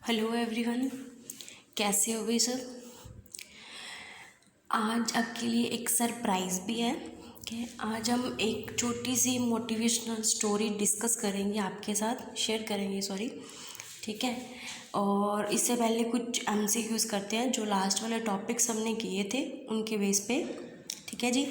Hello everyone, कैसे हो भाई सब। आज आपके लिए एक सरप्राइज़ भी है कि आज हम एक छोटी सी मोटिवेशनल स्टोरी डिस्कस करेंगे, आपके साथ शेयर करेंगे, सॉरी, ठीक है। और इससे पहले कुछ एमसीक्यूज़ करते हैं, जो लास्ट वाले टॉपिक्स हमने किए थे उनके बेस पे, ठीक है जी।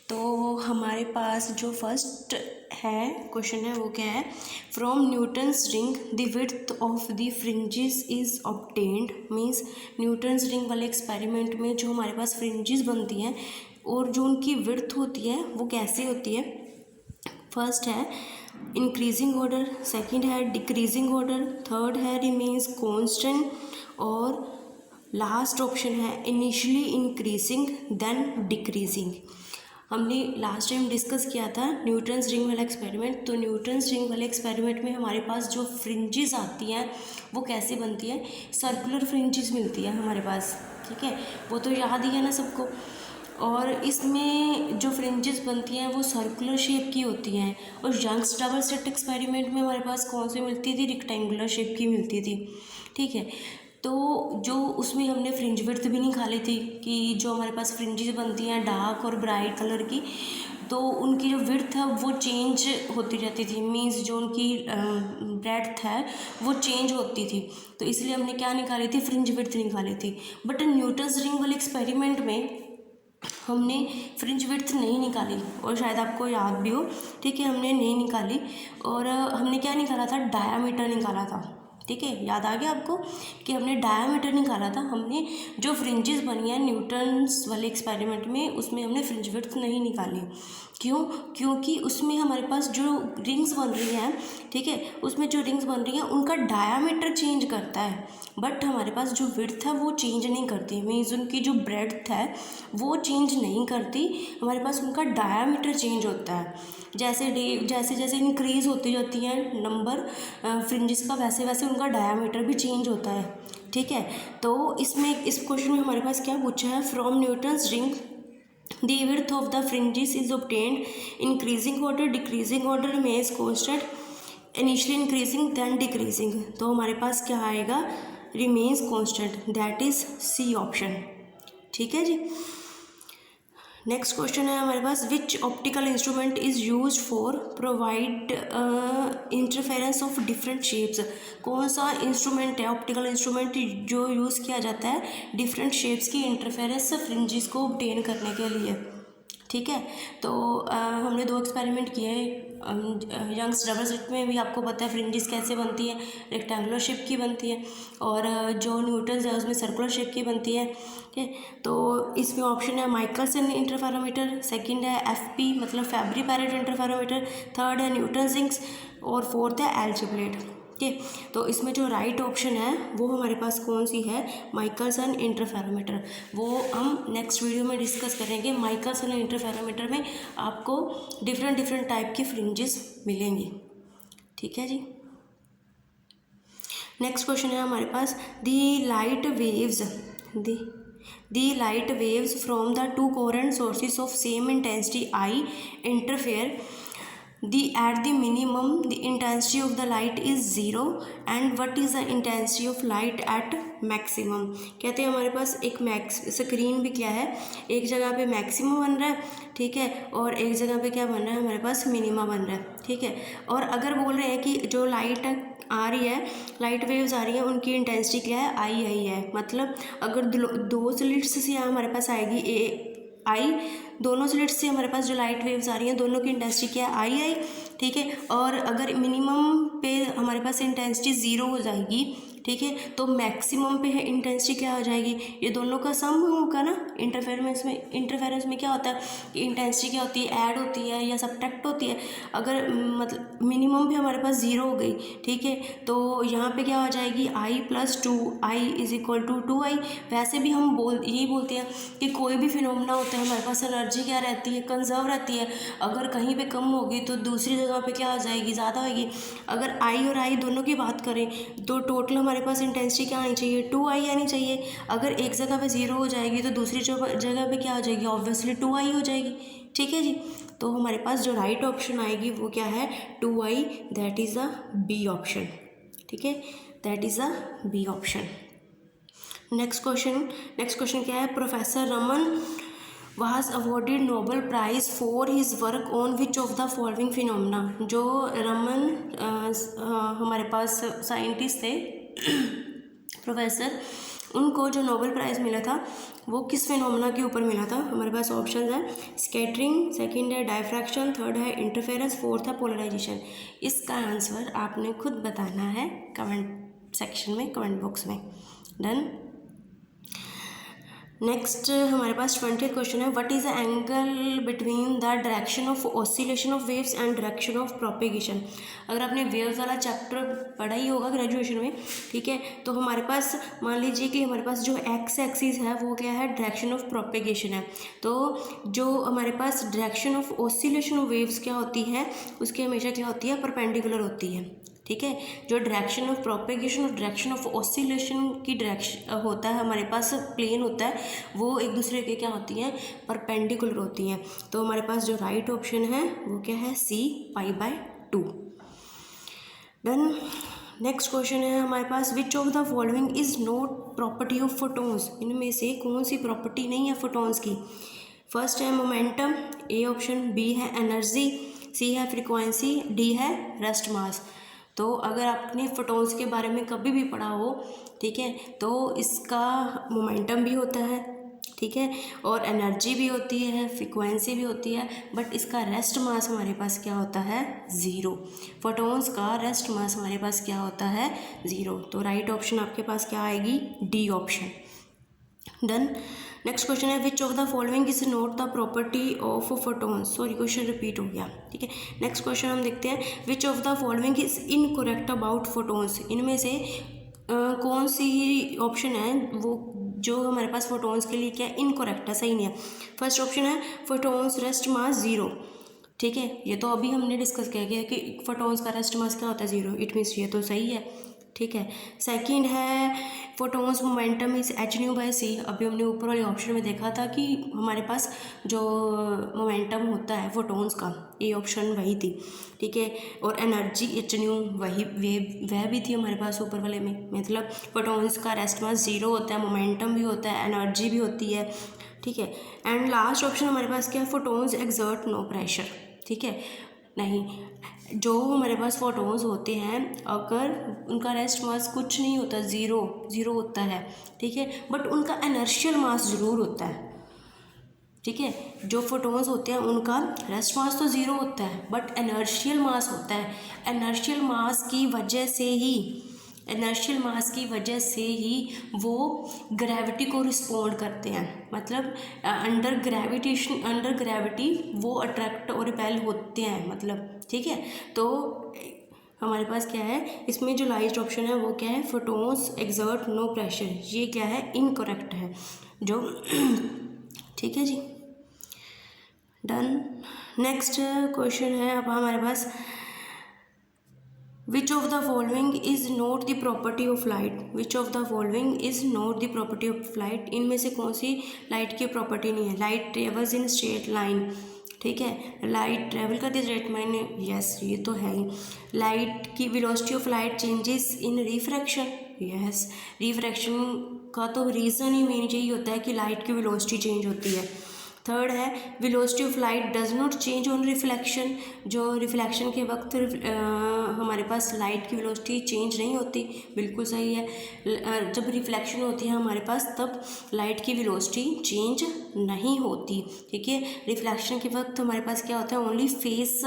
तो हमारे पास जो फर्स्ट है क्वेश्चन है वो क्या है, from Newton's ring the width of the fringes is obtained. Means Newton's ring वाले एक्सपेरिमेंट में जो हमारे पास फ्रिंजेस बनती हैं और जो उनकी विड्थ होती है वो कैसे होती है। फर्स्ट है इंक्रीजिंग ऑर्डर, सेकंड है डिक्रीजिंग ऑर्डर, थर्ड है रिमेन्स कांस्टेंट और लास्ट ऑप्शन है इनिशियली इंक्रीजिंग देन डिक्रीजिंग। हमने लास्ट टाइम डिस्कस किया था न्यूटन्स रिंग वाला एक्सपेरिमेंट। तो न्यूटन्स रिंग वाले एक्सपेरिमेंट में हमारे पास जो फ्रिंजेस आती हैं वो कैसे बनती है, सर्कुलर फ्रिंजेस मिलती है हमारे पास, ठीक है। वो तो याद ही है ना सबको। और इसमें जो फ्रिंजेस बनती हैं वो सर्कुलर शेप की होती हैं। और यंग्स डबल स्लिट एक्सपेरिमेंट में हमारे पास कौन सी मिलती थी, रेक्टेंगुलर शेप की मिलती थी, ठीक है। तो जो उसमें हमने फ्रिंज विड्थ भी निकाली थी कि जो हमारे पास फ्रिंजेस बनती हैं डार्क और ब्राइट कलर की, तो उनकी जो विड्थ है वो चेंज होती रहती थी। मीन्स जो उनकी ब्रेड्थ है वो चेंज होती थी। तो इसलिए हमने क्या निकाली थी, फ्रिंज विड्थ निकाली थी। बट न्यूटन्स रिंग वाले एक्सपेरिमेंट में हमने फ्रिंज विड्थ नहीं निकाली, और शायद आपको याद भी हो, ठीक है, हमने नहीं निकाली। और हमने क्या निकाला था, डायामीटर निकाला था, ठीक है। याद आ गया आपको कि हमने डायामीटर निकाला था। हमने जो फ्रिंजेस बनी है न्यूटन्स वाले एक्सपेरिमेंट में उसमें हमने फ्रिंज विड्थ नहीं निकाली। क्यों? क्योंकि उसमें हमारे पास जो रिंग्स बन रही हैं, ठीक है, उसमें जो रिंग्स बन रही हैं उनका डायामीटर चेंज करता है, बट हमारे पास जो विड्थ है वो चेंज नहीं करती। मीन्स उनकी जो ब्रेड्थ है वो चेंज नहीं करती, हमारे पास उनका डायामीटर चेंज होता है। जैसे जैसे इंक्रीज़ होती जाती है नंबर फ्रिंजेस का, वैसे वैसे उनका डायामीटर भी चेंज होता है, ठीक है। तो इसमें इस क्वेश्चन में हमारे पास क्या पूछा है, from Newton's ring the width of the fringes is obtained increasing order, decreasing order, remains constant, initially increasing then decreasing। तो हमारे पास क्या आएगा, remains constant, that is C option, ठीक है जी। नेक्स्ट क्वेश्चन है हमारे पास, which optical instrument is use for provide interference of different shapes. कौन सा इंस्ट्रूमेंट है, ऑप्टिकल इंस्ट्रूमेंट, जो यूज़ किया जाता है डिफरेंट शेप्स की इंटरफेरेंस फ्रिंजेस को ऑब्टेन करने के लिए, ठीक है। तो हमने 2 एक्सपेरिमेंट किए हैं। यंग्स डबल स्लिट में भी आपको पता है फ्रिंजेस कैसे बनती है, रेक्टेंगुलर शेप की बनती है, और जो न्यूटन्स है उसमें सर्कुलर शेप की बनती है, ठीक है। तो इसमें ऑप्शन है माइकलसन इंटरफेरोमीटर, सेकंड है एफपी मतलब फैब्री पैरेट इंटरफेरोमीटर, थर्ड है न्यूटन्स रिंग्स और फोर्थ है एल्जिब्लेड, ठीक है। तो इसमें जो राइट ऑप्शन है वो हमारे पास कौन सी है, माइकलसन इंटरफेरोमीटर। वो हम नेक्स्ट वीडियो में डिस्कस करेंगे। माइकलसन इंटरफेरोमीटर में आपको डिफरेंट टाइप की फ्रिंजेस मिलेंगी, ठीक है जी। नेक्स्ट क्वेश्चन है हमारे पास, the light waves from the 2 coherent sources of same intensity I interfere at the minimum the intensity of the light is 0 and what is the intensity of light at maximum। कहते हैं हमारे पास एक screen भी क्या है, एक जगह पे मैक्सिमम बन रहा है, ठीक है, और एक जगह पे क्या बन रहा है, हमारे पास मिनिमा बन रहा है, ठीक है। और अगर बोल रहे हैं कि जो लाइट आ रही है, लाइट वेव्स आ रही हैं, उनकी इंटेंसिटी क्या है, आई है। मतलब अगर 2 स्लिट्स से हमारे पास आएगी आई, दोनों स्लिट्स से हमारे पास जो लाइट वेव्स आ रही हैं दोनों की इंटेंसिटी क्या है, आई, ठीक है। और अगर मिनिमम पे हमारे पास इंटेंसिटी 0 हो जाएगी, ठीक है, तो मैक्सिमम पे है इंटेंसिटी क्या हो जाएगी, ये दोनों का सम होगा ना। इंटरफेरेंस में क्या होता है कि इंटेंसिटी क्या होती है, ऐड होती है या सब्ट्रैक्ट होती है। अगर मतलब मिनिमम भी हमारे पास 0 हो गई, ठीक है, तो यहाँ पे क्या हो जाएगी, I plus 2 I is equal to 2i। वैसे भी हम यही बोलते हैं कि कोई भी फिनोमेना होता है हमारे पास एनर्जी क्या रहती है, कंजर्व रहती है। अगर कहीं पे कम होगी तो दूसरी जगह पे क्या हो जाएगी, ज़्यादा होगी। अगर आई और आई दोनों की बात करें तो टोटल हमारे पास इंटेंसिटी क्या आनी चाहिए, 2i आनी चाहिए। अगर एक जगह पे 0 हो जाएगी तो दूसरी जगह पे क्या हो जाएगी, ऑब्वियसली 2i हो जाएगी, ठीक है जी। तो हमारे पास जो राइट ऑप्शन आएगी वो क्या है, 2i, that is the B option, ठीक है। That is a B option. Next question क्या है, professor Raman was awarded Nobel Prize for his work on which of the following phenomena। जो रमन हमारे पास साइंटिस्ट थे प्रोफेसर, उनको जो नोबेल प्राइज़ मिला था वो किस फिनोमेना के ऊपर मिला था। हमारे पास ऑप्शन है स्कैटरिंग, सेकंड है डायफ्रैक्शन, थर्ड है इंटरफेरेंस, फोर्थ है पोलराइजेशन। इसका आंसर आपने खुद बताना है कमेंट सेक्शन में, कमेंट बॉक्स में। डन। नेक्स्ट हमारे पास 20th क्वेश्चन है, what is the angle between the direction of oscillation of waves and direction of propagation. अगर आपने वेव्स वाला चैप्टर पढ़ा ही होगा ग्रेजुएशन में, ठीक है, तो हमारे पास मान लीजिए कि हमारे पास जो एक्स एक्सिस है वो क्या है, डायरेक्शन ऑफ प्रोपेगेशन है। तो जो हमारे पास direction of oscillation of waves क्या होती है, उसकी हमेशा क्या होती है, परपेंडिकुलर होती है, ठीक है। जो डायरेक्शन ऑफ प्रोपेगेशन और डायरेक्शन ऑफ ऑसिलेशन की डायरेक्शन होता है, हमारे पास प्लेन होता है, वो एक दूसरे के क्या होती हैं, परपेंडिकुलर होती हैं। तो हमारे पास जो राइट ऑप्शन है वो क्या है, सी π/2। देन नेक्स्ट क्वेश्चन है हमारे पास, which of the following is not property of photons. इनमें से कौन सी प्रॉपर्टी नहीं है फोटोन्स की। फर्स्ट है मोमेंटम, ए ऑप्शन, बी है एनर्जी, सी है फ्रीक्वेंसी, डी है रेस्ट मास। तो अगर आपने फोटोन्स के बारे में कभी भी पढ़ा हो, ठीक है, तो इसका मोमेंटम भी होता है, ठीक है, और एनर्जी भी होती है, फ्रीक्वेंसी भी होती है, बट इसका रेस्ट मास हमारे पास क्या होता है, ज़ीरो। फोटोन्स का रेस्ट मास हमारे पास क्या होता है, ज़ीरो। तो राइट ऑप्शन आपके पास क्या आएगी, D option. Done. Next question है, which of the following is not the property of photons. Sorry, question repeat हो गया, ठीक है। नेक्स्ट क्वेश्चन हम देखते हैं, which of the following is incorrect about photons. इनमें से कौन सी ऑप्शन है वो जो हमारे पास फोटोन्स के लिए क्या इनकरेक्ट है, सही नहीं है। फर्स्ट ऑप्शन है फोटोन्स रेस्ट मास ज़ीरो, ठीक है, ये तो अभी हमने डिस्कस किया गया कि फोटोन्स का रेस्ट मास क्या होता है, ज़ीरो, इट मीन्स ये तो सही है, ठीक है। सेकंड है फोटोन्स मोमेंटम इज h/c। अभी हमने ऊपर वाले ऑप्शन में देखा था कि हमारे पास जो मोमेंटम होता है फोटोन्स का, ए ऑप्शन वही थी, ठीक है, और एनर्जी h वही वह भी थी हमारे पास ऊपर वाले में। मतलब फोटोन्स का रेस्ट मास ज़ीरो होता है, मोमेंटम भी होता है, एनर्जी भी होती है, ठीक है। एंड लास्ट ऑप्शन हमारे पास क्या है, फोटोन्स एक्सर्ट नो प्रेशर, ठीक है। नहीं, जो हमारे पास फोटोन्स होते हैं अगर उनका रेस्ट मास कुछ नहीं होता, ज़ीरो होता है, ठीक है, बट उनका इनर्शियल मास ज़रूर होता है, ठीक है। जो फोटोन्स होते हैं उनका रेस्ट मास तो ज़ीरो होता है बट इनर्शियल मास होता है। इनर्शियल मास की वजह से ही वो ग्रेविटी को रिस्पॉन्ड करते हैं। मतलब अंडर ग्रेविटी वो अट्रैक्ट और रिपेल होते हैं, मतलब, ठीक है। तो हमारे पास क्या है, इसमें जो लास्ट ऑप्शन है वो क्या है, फोटोन्स एक्सर्ट नो प्रेशर, ये क्या है, इनकरेक्ट है जो ठीक है जी। डन। नेक्स्ट क्वेश्चन है अब हमारे पास, which of the following is not the property of light. Which of the following is not the property of light. इनमें से कौन सी लाइट की प्रॉपर्टी नहीं है। Light travels in straight line, ठीक है, लाइट ट्रेवल करती है स्ट्रेट लाइन, यस, ये तो है ही। लाइट की velocity of light changes in refraction, yes, refraction का तो रीज़न ही मेन यही होता है कि लाइट की वेलोसिटी चेंज होती है। थर्ड है velocity of light does not change on reflection. जो रिफ्लेक्शन के वक्त हमारे पास लाइट की वेलोसिटी चेंज नहीं होती, बिल्कुल सही है। जब रिफ्लेक्शन होती है हमारे पास तब लाइट की वेलोसिटी चेंज नहीं होती, ठीक है। रिफ्लेक्शन के वक्त हमारे पास क्या होता है, ओनली फेस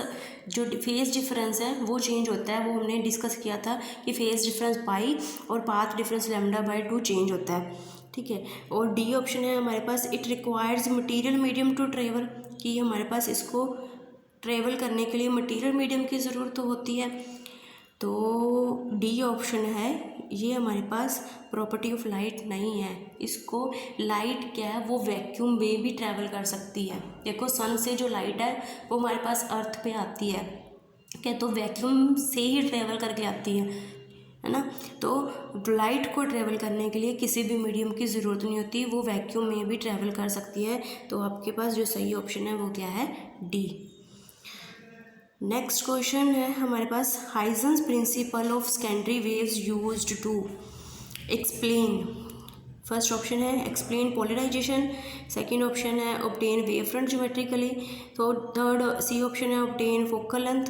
डिफरेंस है वो चेंज होता है। वो हमने डिस्कस किया था कि फेस डिफरेंस पाई और पाथ डिफरेंस λ/2 चेंज होता है, ठीक है। और डी ऑप्शन है हमारे पास, it requires material medium to travel, कि हमारे पास इसको ट्रेवल करने के लिए मटेरियल मीडियम की ज़रूरत होती है। तो डी ऑप्शन है, ये हमारे पास प्रॉपर्टी ऑफ लाइट नहीं है। इसको लाइट क्या है, वो वैक्यूम में भी ट्रैवल कर सकती है। देखो सन से जो लाइट है वो हमारे पास अर्थ पे आती है, क्या तो वैक्यूम से ही ट्रैवल करके आती है ना। तो लाइट को ट्रैवल करने के लिए किसी भी मीडियम की ज़रूरत नहीं होती, वो वैक्यूम में भी ट्रैवल कर सकती है। तो आपके पास जो सही ऑप्शन है वो क्या है, डी। नेक्स्ट क्वेश्चन है हमारे पास, Huygens principle of secondary waves used to explain. First option है एक्सप्लेन पोलराइजेशन, सेकंड ऑप्शन है ऑब्टेन वेव फ्रंट ज्योमेट्रिकली, तो थर्ड सी ऑप्शन है obtain focal length,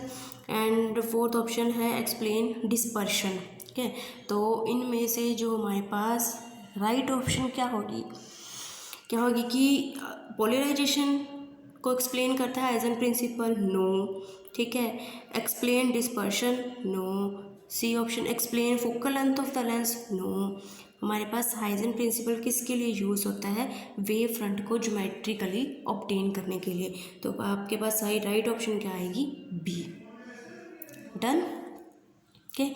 and fourth option है एक्सप्लेन डिस्पर्शन। ठीक है, तो इनमें से जो हमारे पास राइट ऑप्शन क्या होगी कि पोलराइजेशन को एक्सप्लेन करता है हाइजेंस प्रिंसिपल, नो। ठीक है, explain dispersion, no. C option explain focal length of the lens, no. हमारे पास हाइजेंस प्रिंसिपल किसके लिए यूज़ होता है, वेव फ्रंट को ज्योमेट्रिकली ऑब्टेन करने के लिए। तो आपके पास सही राइट ऑप्शन क्या आएगी, बी। डन। ओके,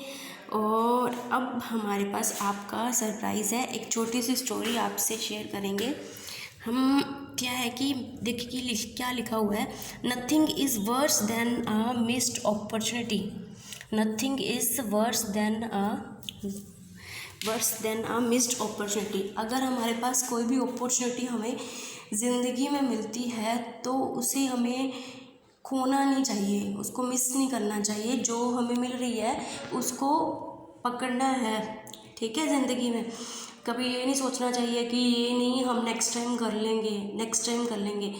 और अब हमारे पास आपका सरप्राइज़ है, एक छोटी सी स्टोरी आपसे शेयर करेंगे हम। क्या है कि देखिए क्या लिखा हुआ है, nothing is worse than a missed opportunity, nothing is worse than a missed opportunity. अगर हमारे पास कोई भी अपॉर्चुनिटी हमें ज़िंदगी में मिलती है तो उसे हमें खोना नहीं चाहिए, उसको मिस नहीं करना चाहिए, जो हमें मिल रही है उसको पकड़ना है। ठीक है, ज़िंदगी में कभी ये नहीं सोचना चाहिए कि ये नहीं, हम नेक्स्ट टाइम कर लेंगे, नेक्स्ट टाइम कर लेंगे,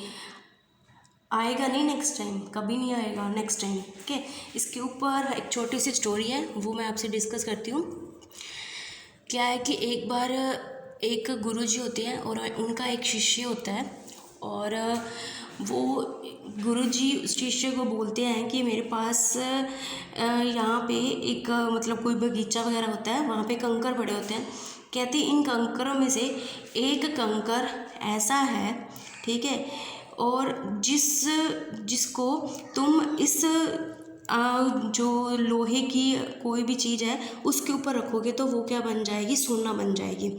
आएगा नहीं नेक्स्ट टाइम, कभी नहीं आएगा नेक्स्ट टाइम। ठीक है, इसके ऊपर एक छोटी सी स्टोरी है, वो मैं आपसे डिस्कस करती हूँ। क्या है कि एक बार एक गुरुजी होते हैं और उनका एक शिष्य होता है, और वो गुरुजी उस शिष्य को बोलते हैं कि मेरे पास यहाँ पे एक मतलब कोई बगीचा वगैरह होता है, वहाँ पे कंकर पड़े होते हैं। कहते इन कंकरों में से एक कंकर ऐसा है, ठीक है, और जिसको तुम इस जो लोहे की कोई भी चीज़ है उसके ऊपर रखोगे तो वो क्या बन जाएगी, सोना बन जाएगी।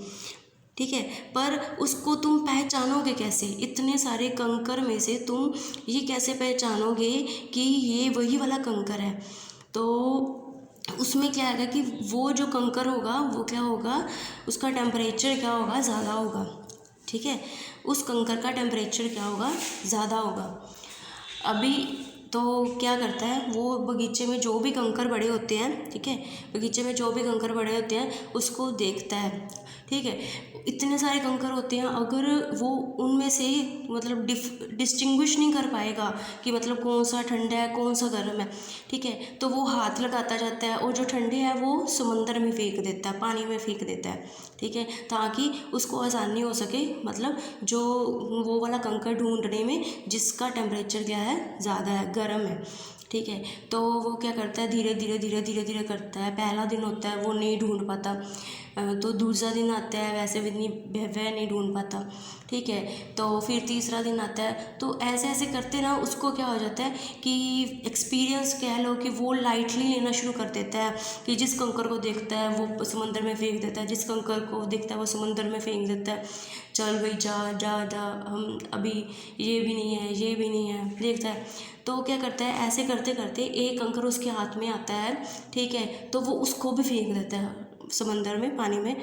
ठीक है, पर उसको तुम पहचानोगे कैसे, इतने सारे कंकर में से तुम ये कैसे पहचानोगे कि ये वही वाला कंकर है। तो उसमें क्या आएगा कि वो जो कंकर होगा वो क्या होगा, उसका टेम्परेचर क्या होगा, ज़्यादा होगा। ठीक है, उस कंकर का टेम्परेचर क्या होगा, ज़्यादा होगा। अभी तो क्या करता है वो, बगीचे में जो भी कंकर बड़े होते हैं, ठीक है, बगीचे में जो भी कंकर बड़े होते हैं उसको देखता है। ठीक है, इतने सारे कंकर होते हैं, अगर वो उनमें से मतलब डिस्टिंग्विश नहीं कर पाएगा कि मतलब कौन सा ठंडा है कौन सा गर्म है, ठीक है, तो वो हाथ लगाता जाता है और जो ठंडे हैं वो समंदर में फेंक देता है, पानी में फेंक देता है। ठीक है, ताकि उसको आसानी हो सके, मतलब जो वो वाला कंकर ढूंढने में जिसका टेम्परेचर क्या है, ज़्यादा है, गर्म है। ठीक है, तो वो क्या करता है, धीरे धीरे करता है। पहला दिन होता है वो नहीं ढूंढ पाता, तो दूसरा दिन आता है वैसे भी नहीं, वह नहीं ढूंढ पाता। ठीक है, तो फिर तीसरा दिन आता है, तो ऐसे ऐसे करते ना उसको क्या हो जाता है कि एक्सपीरियंस कह लो कि वो लाइटली लेना शुरू कर देता है, कि जिस कंकर को देखता है वो समंदर में फेंक देता है, जिस कंकर को देखता है वो समंदर में फेंक देता है। चल भाई जा जा जा, हम अभी ये भी नहीं है, ये भी नहीं है, देखता है। तो क्या करता है, ऐसे करते करते एक कंकर उसके हाथ में आता है, ठीक है, तो वो उसको भी फेंक देता है समंदर में, पानी में।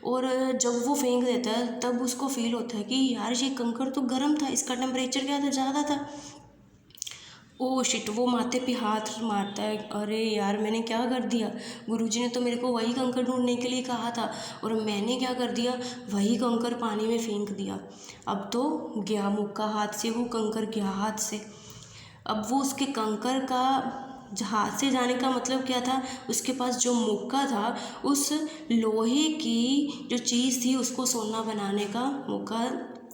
और जब वो फेंक देता है तब उसको फील होता है कि यार ये कंकर तो गर्म था, इसका टेम्परेचर क्या था, ज़्यादा था। ओ शिट, वो माथे पे हाथ मारता है, अरे यार मैंने क्या कर दिया, गुरुजी ने तो मेरे को वही कंकर ढूंढने के लिए कहा था और मैंने क्या कर दिया, वही कंकर पानी में फेंक दिया। अब तो गया मुक्का हाथ से, वो कंकर गया हाथ से। अब वो उसके कंकर का हाथ से जाने का मतलब क्या था, उसके पास जो मौका था, उस लोहे की जो चीज़ थी उसको सोना बनाने का मौका,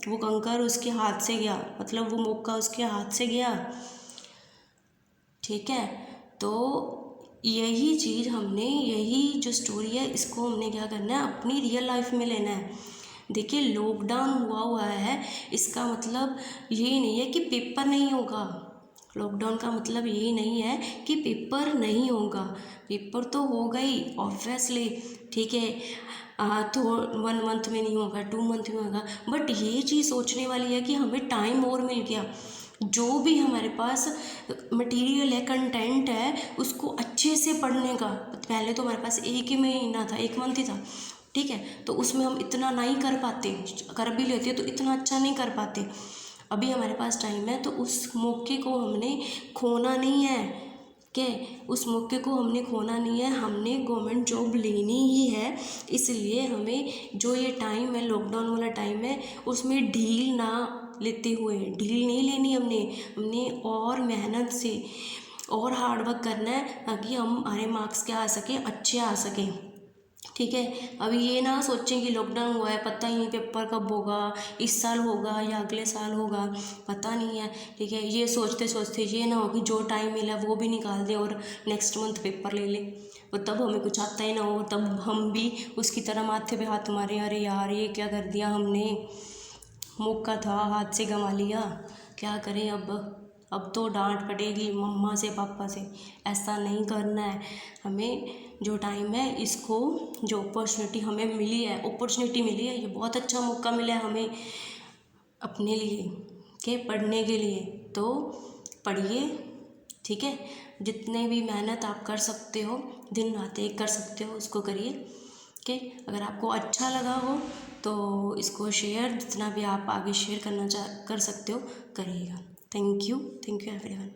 वो कंकर उसके हाथ से गया, मतलब वो मौका उसके हाथ से गया। ठीक है, तो यही चीज़ हमने, यही जो स्टोरी है इसको हमने क्या करना है, अपनी रियल लाइफ में लेना है। देखिए लॉकडाउन हुआ है, इसका मतलब ये नहीं है कि पेपर नहीं होगा, लॉकडाउन का मतलब यही नहीं है कि पेपर नहीं होगा, पेपर तो होगा ही ऑब्वियसली। ठीक है, तो 1 मंथ में नहीं होगा, 2 मंथ में होगा, बट ये चीज़ सोचने वाली है कि हमें टाइम और मिल गया, जो भी हमारे पास मटेरियल है, कंटेंट है, उसको अच्छे से पढ़ने का। पहले तो हमारे पास एक ही महीना था, 1 मंथ ही था, ठीक है, तो उसमें हम इतना नहीं कर पाते, कर भी लेते तो इतना अच्छा नहीं कर पाते। अभी हमारे पास टाइम है तो उस मौके को हमने खोना नहीं है, क्या उस मौके को हमने खोना नहीं है, हमने गवर्नमेंट जॉब लेनी ही है। इसलिए हमें जो ये टाइम है, लॉकडाउन वाला टाइम है, उसमें ढील ना लेते हुए, ढील नहीं लेनी हमने और मेहनत से और हार्ड वर्क करना है ताकि हमारे मार्क्स क्या आ सके, अच्छे आ सकें। ठीक है, अभी ये ना सोचें कि लॉकडाउन हुआ है, पता ही नहीं पेपर कब होगा, इस साल होगा या अगले साल होगा, पता नहीं है। ठीक है, ये सोचते सोचते ये ना हो कि जो टाइम मिला वो भी निकाल दें और नेक्स्ट मंथ पेपर ले लें, और तब हमें कुछ आता ही ना हो, तब हम भी उसकी तरह माथे पे हाथ मारें, अरे यार ये क्या कर दिया हमने, मौका था हाथ से गंवा लिया, क्या करें अब तो डांट पड़ेगी मम्मा से पापा से। ऐसा नहीं करना है हमें। जो टाइम है इसको, जो अपॉर्चुनिटी हमें मिली है, ये बहुत अच्छा मौका मिला है हमें अपने लिए के पढ़ने के लिए, तो पढ़िए। ठीक है, जितने भी मेहनत आप कर सकते हो, दिन रात एक कर सकते हो, उसको करिए। कि अगर आपको अच्छा लगा हो तो इसको शेयर, जितना भी आप आगे शेयर कर सकते हो करिएगा। Thank you everyone.